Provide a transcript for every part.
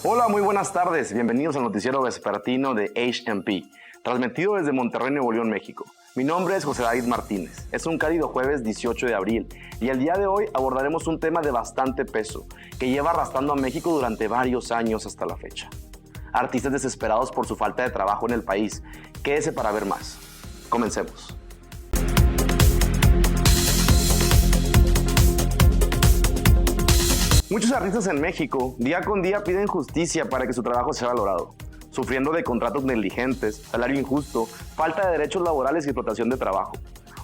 Hola, muy buenas tardes. Bienvenidos al noticiero vespertino de H&P, transmitido desde Monterrey, Nuevo León, México. Mi nombre es José David Martínez. Es un cálido jueves 18 de abril y el día de hoy abordaremos un tema de bastante peso que lleva arrastrando a México durante varios años hasta la fecha. Artistas desesperados por su falta de trabajo en el país. Quédese para ver más. Comencemos. Muchos artistas en México día con día piden justicia para que su trabajo sea valorado, sufriendo de contratos negligentes, salario injusto, falta de derechos laborales y explotación de trabajo.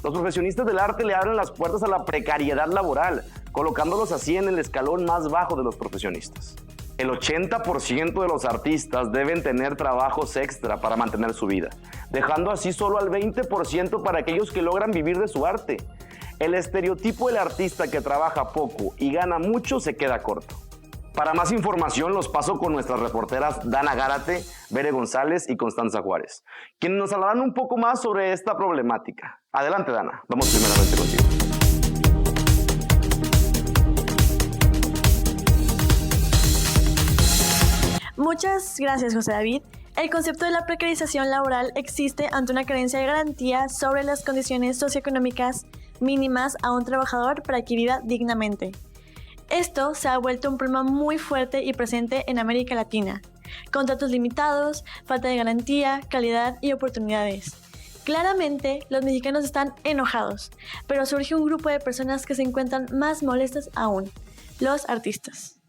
Los profesionistas del arte le abren las puertas a la precariedad laboral, colocándolos así en el escalón más bajo de los profesionistas. El 80% de los artistas deben tener trabajos extra para mantener su vida, dejando así solo al 20% para aquellos que logran vivir de su arte. El estereotipo del artista que trabaja poco y gana mucho se queda corto. Para más información los paso con nuestras reporteras Dana Gárate, Bere González y Constanza Juárez, quienes nos hablarán un poco más sobre esta problemática. Adelante, Dana, vamos primeramente contigo. Muchas gracias, José David. El concepto de la precarización laboral existe ante una carencia de garantía sobre las condiciones socioeconómicas mínimas a un trabajador para que viva dignamente. Esto se ha vuelto un problema muy fuerte y presente en América Latina. Contratos limitados, falta de garantía, calidad y oportunidades. Claramente, los mexicanos están enojados, pero surge un grupo de personas que se encuentran más molestas aún: los artistas.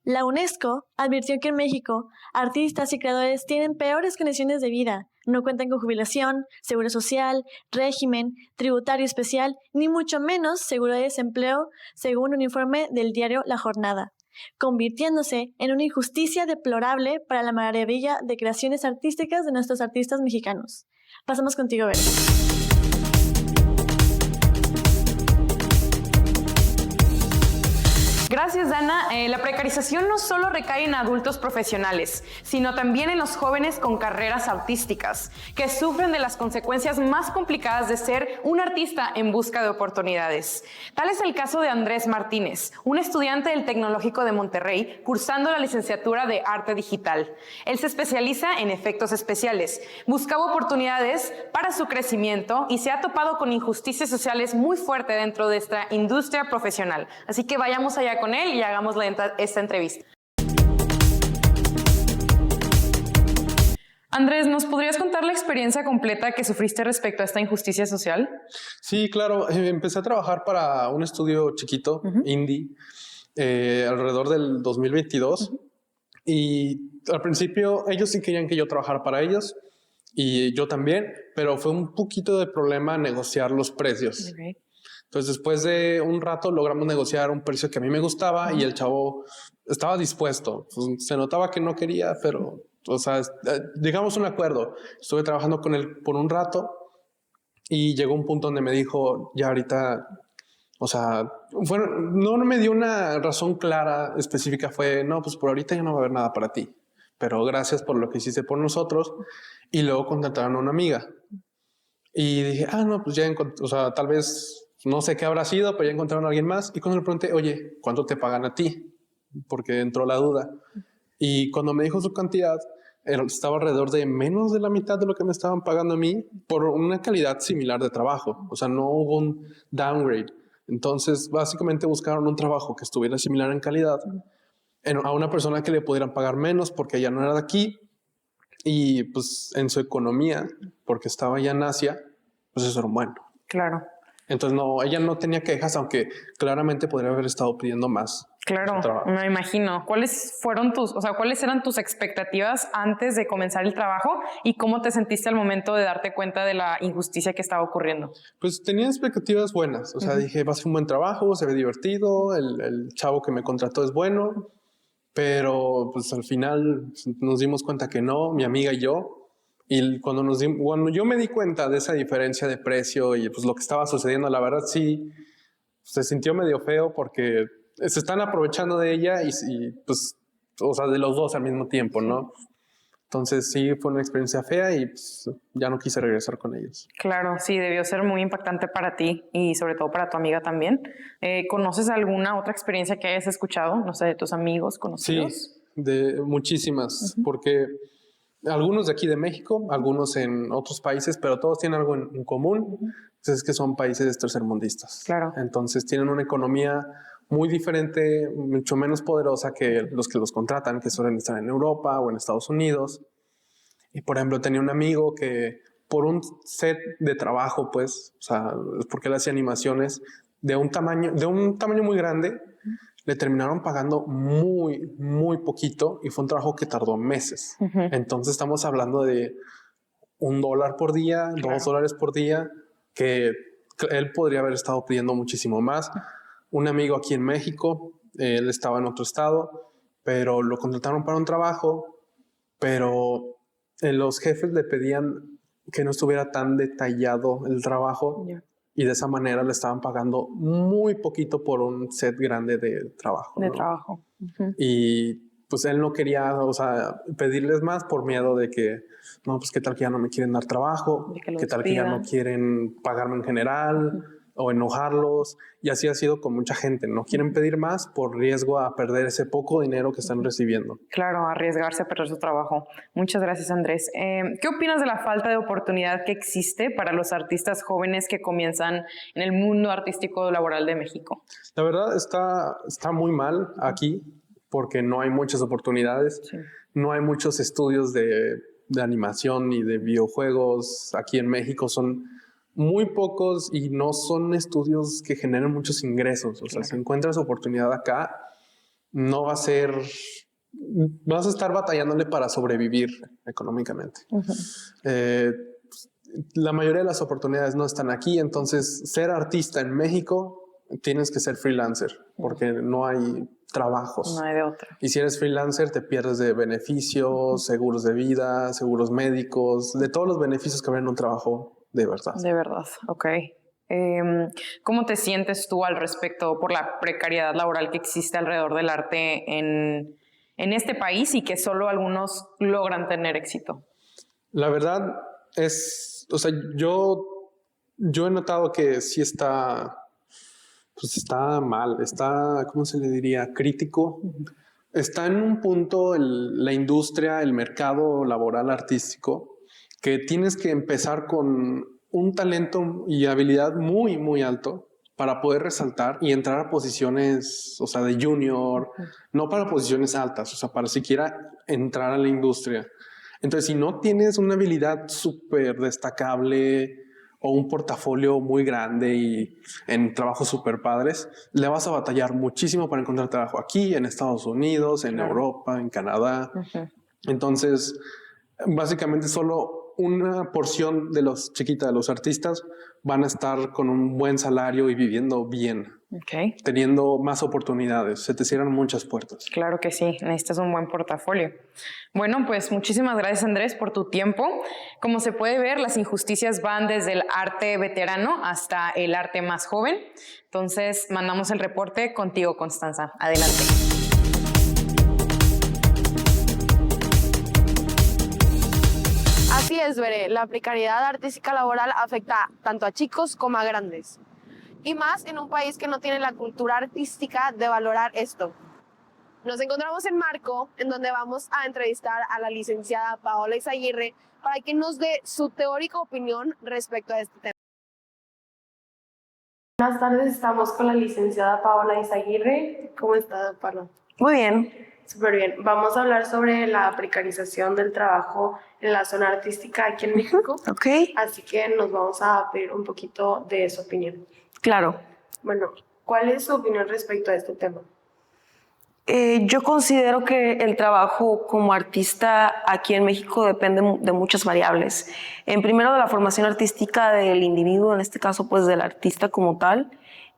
La UNESCO advirtió que en México, artistas y creadores tienen peores condiciones de vida, no cuentan con jubilación, seguro social, régimen, tributario especial, ni mucho menos seguro de desempleo, según un informe del diario La Jornada, convirtiéndose en una injusticia deplorable para la maravilla de creaciones artísticas de nuestros artistas mexicanos. Pasamos contigo, Bere. Gracias, Dana. La precarización no solo recae en adultos profesionales, sino también en los jóvenes con carreras artísticas, que sufren de las consecuencias más complicadas de ser un artista en busca de oportunidades. Tal es el caso de Andrés Martínez, un estudiante del Tecnológico de Monterrey, cursando la licenciatura de Arte Digital. Él se especializa en efectos especiales, buscaba oportunidades para su crecimiento y se ha topado con injusticias sociales muy fuertes dentro de esta industria profesional. Así que vayamos allá con él y hagamos esta entrevista. Andrés, ¿nos podrías contar la experiencia completa que sufriste respecto a esta injusticia social? Sí, claro. Empecé a trabajar para un estudio chiquito, indie, alrededor del 2022. Y al principio ellos sí querían que yo trabajara para ellos y yo también, pero fue un poquito de problema negociar los precios. Okay. Entonces, después de un rato logramos negociar un precio que a mí me gustaba y el chavo estaba dispuesto. Pues, se notaba que no quería, pero, o sea, llegamos a un acuerdo. Estuve trabajando con él por un rato y llegó un punto donde me dijo, ya ahorita, o sea, no me dio una razón clara, específica. Fue, no, pues por ahorita ya no va a haber nada para ti, pero gracias por lo que hiciste por nosotros. Y luego contrataron a una amiga. Y dije, no, pues ya encontré, o sea, tal vez... No sé qué habrá sido, pero ya encontraron a alguien más. Y cuando le pregunté, oye, ¿cuánto te pagan a ti? Porque entró la duda. Y cuando me dijo su cantidad, estaba alrededor de menos de la mitad de lo que me estaban pagando a mí por una calidad similar de trabajo. O sea, no hubo un downgrade. Entonces, básicamente buscaron un trabajo que estuviera similar en calidad a una persona que le pudieran pagar menos porque ella no era de aquí. Y pues en su economía, porque estaba ya en Asia, pues eso era bueno. Claro. Entonces, no, ella no tenía quejas, aunque claramente podría haber estado pidiendo más. Claro, me imagino. ¿Cuáles eran tus expectativas antes de comenzar el trabajo y cómo te sentiste al momento de darte cuenta de la injusticia que estaba ocurriendo? Pues tenía expectativas buenas. O sea, dije, va a ser un buen trabajo, se ve divertido, el chavo que me contrató es bueno, pero pues al final nos dimos cuenta que no, mi amiga y yo. Y cuando yo me di cuenta de esa diferencia de precio y pues lo que estaba sucediendo, la verdad sí se sintió medio feo porque se están aprovechando de ella y pues, o sea, de los dos al mismo tiempo, ¿no? Entonces sí fue una experiencia fea y pues, ya no quise regresar con ellos. Claro, sí, debió ser muy impactante para ti y sobre todo para tu amiga también. ¿Conoces alguna otra experiencia que hayas escuchado? No sé, de tus amigos conocidos. Sí, de muchísimas, porque algunos de aquí de México, algunos en otros países, pero todos tienen algo en común, es que son países tercermundistas. Claro. Entonces tienen una economía muy diferente, mucho menos poderosa que los contratan, que suelen estar en Europa o en Estados Unidos. Y por ejemplo, tenía un amigo que por un set de trabajo, pues, o sea, porque él hacía animaciones de un tamaño muy grande, le terminaron pagando muy poquito y fue un trabajo que tardó meses. Entonces estamos hablando de $1 por día, claro, $2 por día, que él podría haber estado pidiendo muchísimo más. Un amigo aquí en México, él estaba en otro estado, pero lo contrataron para un trabajo, pero los jefes le pedían que no estuviera tan detallado el trabajo. Yeah. Y de esa manera le estaban pagando muy poquito por un set grande de trabajo. De ¿no? trabajo. Y pues él no quería, o sea, pedirles más por miedo de que, no, pues qué tal que ya no me quieren dar trabajo, qué tal que ya no quieren pagarme en general, o enojarlos. Y así ha sido con mucha gente. No quieren pedir más por riesgo a perder ese poco dinero que están recibiendo. Claro, arriesgarse a perder su trabajo. Muchas gracias, Andrés. ¿Qué opinas de la falta de oportunidad que existe para los artistas jóvenes que comienzan en el mundo artístico laboral de México? La verdad está muy mal aquí porque no hay muchas oportunidades. Sí. No hay muchos estudios de animación y de videojuegos. Aquí en México son muy pocos y no son estudios que generen muchos ingresos. O sea, si encuentras oportunidad acá, no va a ser... Vas a estar batallándole para sobrevivir económicamente. La mayoría de las oportunidades no están aquí, entonces ser artista en México tienes que ser freelancer porque no hay trabajos. No hay de otra. Y si eres freelancer te pierdes de beneficios, seguros de vida, seguros médicos, de todos los beneficios que habría en un trabajo de verdad. De verdad, ok. ¿Cómo te sientes tú al respecto por la precariedad laboral que existe alrededor del arte en este país y que solo algunos logran tener éxito? La verdad es, o sea, yo he notado que sí está mal, está, ¿cómo se le diría? Crítico. Está en un punto la industria, el mercado laboral artístico, que tienes que empezar con un talento y habilidad muy alto para poder resaltar y entrar a posiciones, o sea, de junior, no para posiciones altas, o sea, para siquiera entrar a la industria. Entonces, si no tienes una habilidad súper destacable o un portafolio muy grande y en trabajos súper padres, le vas a batallar muchísimo para encontrar trabajo aquí, en Estados Unidos, en Europa, en Canadá. Entonces, básicamente solo una porción de los chiquita de los artistas van a estar con un buen salario y viviendo bien, teniendo más oportunidades. Se te cierran muchas puertas. Claro que sí, necesitas un buen portafolio. Bueno, pues muchísimas gracias, Andrés, por tu tiempo. Como se puede ver, las injusticias van desde el arte veterano hasta el arte más joven. Entonces, mandamos el reporte contigo, Constanza. Adelante. Así es, Veré. La precariedad artística laboral afecta tanto a chicos como a grandes. Y más en un país que no tiene la cultura artística de valorar esto. Nos encontramos en Marco, en donde vamos a entrevistar a la licenciada Paola Izaguirre para que nos dé su teórica opinión respecto a este tema. Buenas tardes, estamos con la licenciada Paola Izaguirre. ¿Cómo está, Paola? Muy bien. Súper bien. Vamos a hablar sobre la precarización del trabajo en la zona artística aquí en México. Ok. Así que nos vamos a pedir un poquito de su opinión. Claro. Bueno, ¿cuál es su opinión respecto a este tema? Yo considero que el trabajo como artista aquí en México depende de muchas variables. Primero, de la formación artística del individuo, en este caso pues del artista como tal,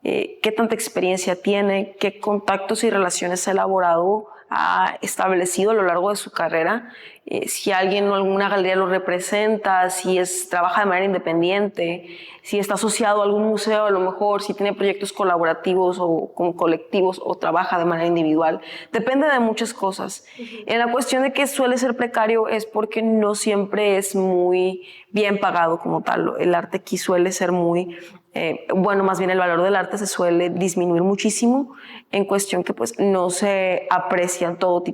qué tanta experiencia tiene, qué contactos y relaciones ha elaborado, ha establecido a lo largo de su carrera, si alguien en alguna galería lo representa, si trabaja de manera independiente, si está asociado a algún museo a lo mejor, si tiene proyectos colaborativos o como colectivos o trabaja de manera individual. Depende de muchas cosas. En la cuestión de que suele ser precario es porque no siempre es muy bien pagado como tal. El arte aquí suele ser muy, bueno, más bien el valor del arte se suele disminuir muchísimo en cuestión que pues no se aprecian todos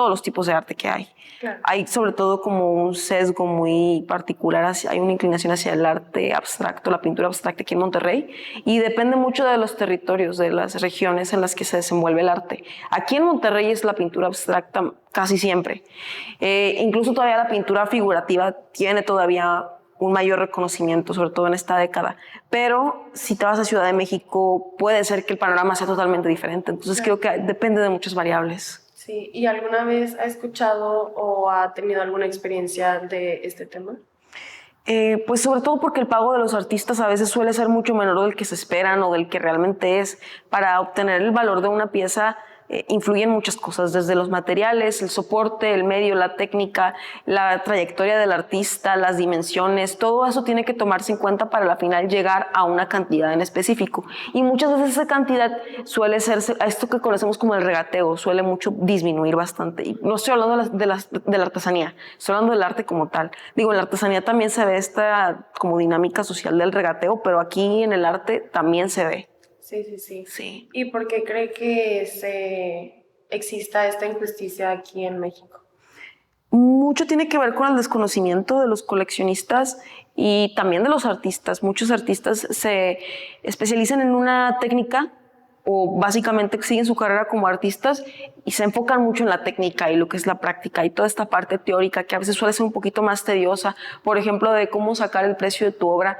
los tipos de arte que hay. Claro. Hay sobre todo como un sesgo muy particular, hay una inclinación hacia el arte abstracto, la pintura abstracta aquí en Monterrey, y depende mucho de los territorios, de las regiones en las que se desenvuelve el arte. Aquí en Monterrey es la pintura abstracta casi siempre. Incluso todavía la pintura figurativa tiene todavía un mayor reconocimiento, sobre todo en esta década. Pero si te vas a Ciudad de México, puede ser que el panorama sea totalmente diferente. Entonces creo que depende de muchas variables. Sí, ¿y alguna vez ha escuchado o ha tenido alguna experiencia de este tema? Pues sobre todo porque el pago de los artistas a veces suele ser mucho menor del que se esperan o del que realmente es. Para obtener el valor de una pieza influyen muchas cosas, desde los materiales, el soporte, el medio, la técnica, la trayectoria del artista, las dimensiones, todo eso tiene que tomarse en cuenta para al final llegar a una cantidad en específico. Y muchas veces esa cantidad suele ser, esto que conocemos como el regateo, suele mucho disminuir bastante. Y no estoy hablando de la artesanía, estoy hablando del arte como tal. Digo, en la artesanía también se ve esta como dinámica social del regateo, pero aquí en el arte también se ve. Sí. Sí. ¿Y por qué cree que exista esta injusticia aquí en México? Mucho tiene que ver con el desconocimiento de los coleccionistas y también de los artistas. Muchos artistas se especializan en una técnica o básicamente siguen su carrera como artistas y se enfocan mucho en la técnica y lo que es la práctica y toda esta parte teórica que a veces suele ser un poquito más tediosa, por ejemplo, de cómo sacar el precio de tu obra,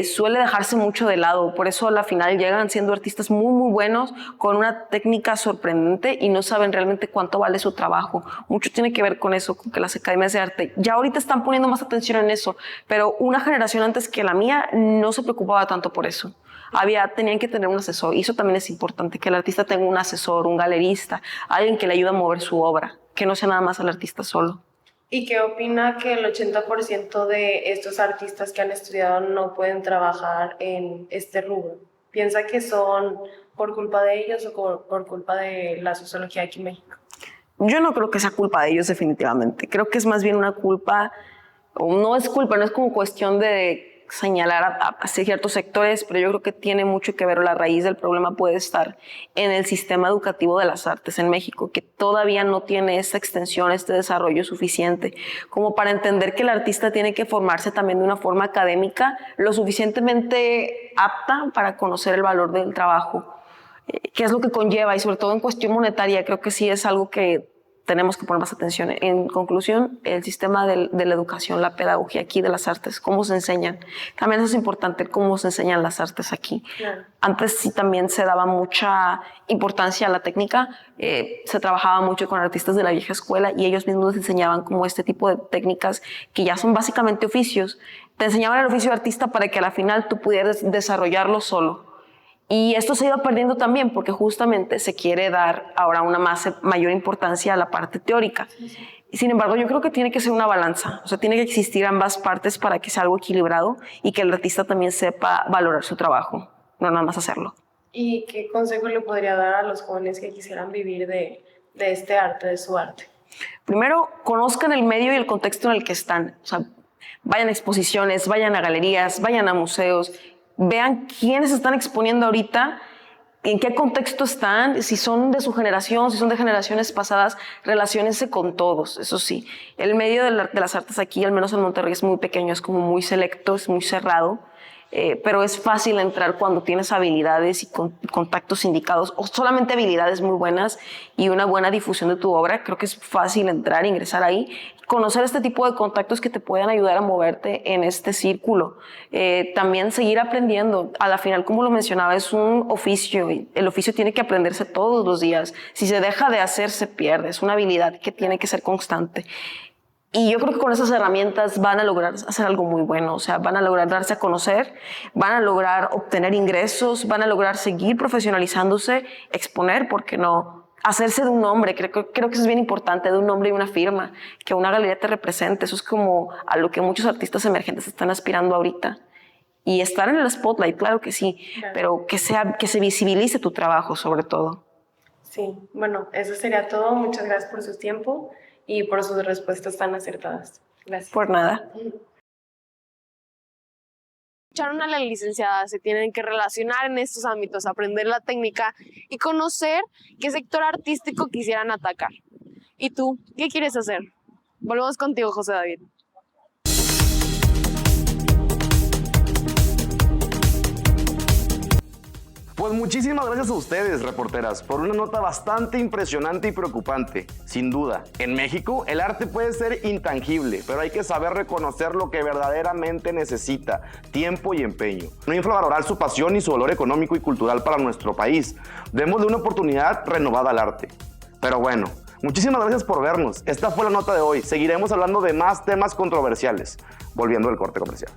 suele dejarse mucho de lado. Por eso a la final llegan siendo artistas muy, muy buenos, con una técnica sorprendente y no saben realmente cuánto vale su trabajo. Mucho tiene que ver con eso, con que las academias de arte ya ahorita están poniendo más atención en eso, pero una generación antes que la mía no se preocupaba tanto por eso. Tenían que tener un asesor y eso también es importante, que el artista tenga un asesor, un galerista, alguien que le ayude a mover su obra, que no sea nada más el artista solo. ¿Y qué opina que el 80% de estos artistas que han estudiado no pueden trabajar en este rubro? ¿Piensa que son por culpa de ellos o por culpa de la sociología aquí en México? Yo no creo que sea culpa de ellos definitivamente, creo que es más bien una culpa, o no es culpa, no es como cuestión de señalar a ciertos sectores, pero yo creo que tiene mucho que ver, la raíz del problema puede estar en el sistema educativo de las artes en México, que todavía no tiene esta extensión, este desarrollo suficiente, como para entender que el artista tiene que formarse también de una forma académica, lo suficientemente apta para conocer el valor del trabajo, qué es lo que conlleva, y sobre todo en cuestión monetaria, creo que sí es algo que tenemos que poner más atención. En conclusión, el sistema de la educación, la pedagogía aquí de las artes, cómo se enseñan. También eso es importante, cómo se enseñan las artes aquí. Claro. Antes sí también se daba mucha importancia a la técnica, se trabajaba mucho con artistas de la vieja escuela y ellos mismos enseñaban como este tipo de técnicas que ya son básicamente oficios. Te enseñaban el oficio de artista para que a la final tú pudieras desarrollarlo solo. Y esto se ha ido perdiendo también porque justamente se quiere dar ahora una mayor importancia a la parte teórica. Sin embargo, yo creo que tiene que ser una balanza, o sea, tiene que existir ambas partes para que sea algo equilibrado y que el artista también sepa valorar su trabajo, no nada más hacerlo. ¿Y qué consejo le podría dar a los jóvenes que quisieran vivir de este arte, de su arte? Primero, conozcan el medio y el contexto en el que están, o sea, vayan a exposiciones, vayan a galerías, vayan a museos, vean quiénes están exponiendo ahorita, en qué contexto están, si son de su generación, si son de generaciones pasadas, relaciónense con todos, eso sí. El medio de las artes aquí, al menos en Monterrey, es muy pequeño, es como muy selecto, es muy cerrado, pero es fácil entrar cuando tienes habilidades y contactos indicados, o solamente habilidades muy buenas y una buena difusión de tu obra. Creo que es fácil entrar, ingresar ahí, conocer este tipo de contactos que te puedan ayudar a moverte en este círculo. También seguir aprendiendo. A la final, como lo mencionaba, es un oficio y el oficio tiene que aprenderse todos los días. Si se deja de hacer, se pierde. Es una habilidad que tiene que ser constante. Y yo creo que con esas herramientas van a lograr hacer algo muy bueno, o sea, van a lograr darse a conocer, van a lograr obtener ingresos, van a lograr seguir profesionalizándose, exponer, ¿por qué no? Hacerse de un nombre, creo que eso es bien importante, de un nombre y una firma, que una galería te represente, eso es como a lo que muchos artistas emergentes están aspirando ahorita. Y estar en el spotlight, claro que sí, claro, pero que se visibilice tu trabajo sobre todo. Sí, bueno, eso sería todo. Muchas gracias por su tiempo y por sus respuestas tan acertadas. Gracias. Por nada. escucharon a la licenciada, se tienen que relacionar en estos ámbitos, aprender la técnica y conocer qué sector artístico quisieran atacar. ¿Y tú, qué quieres hacer? Volvemos contigo, José David. Pues muchísimas gracias a ustedes, reporteras, por una nota bastante impresionante y preocupante. Sin duda, en México el arte puede ser intangible, pero hay que saber reconocer lo que verdaderamente necesita, tiempo y empeño. No infravalorar su pasión y su valor económico y cultural para nuestro país. Démosle una oportunidad renovada al arte. Pero bueno, muchísimas gracias por vernos. Esta fue la nota de hoy. Seguiremos hablando de más temas controversiales. Volviendo al corte comercial.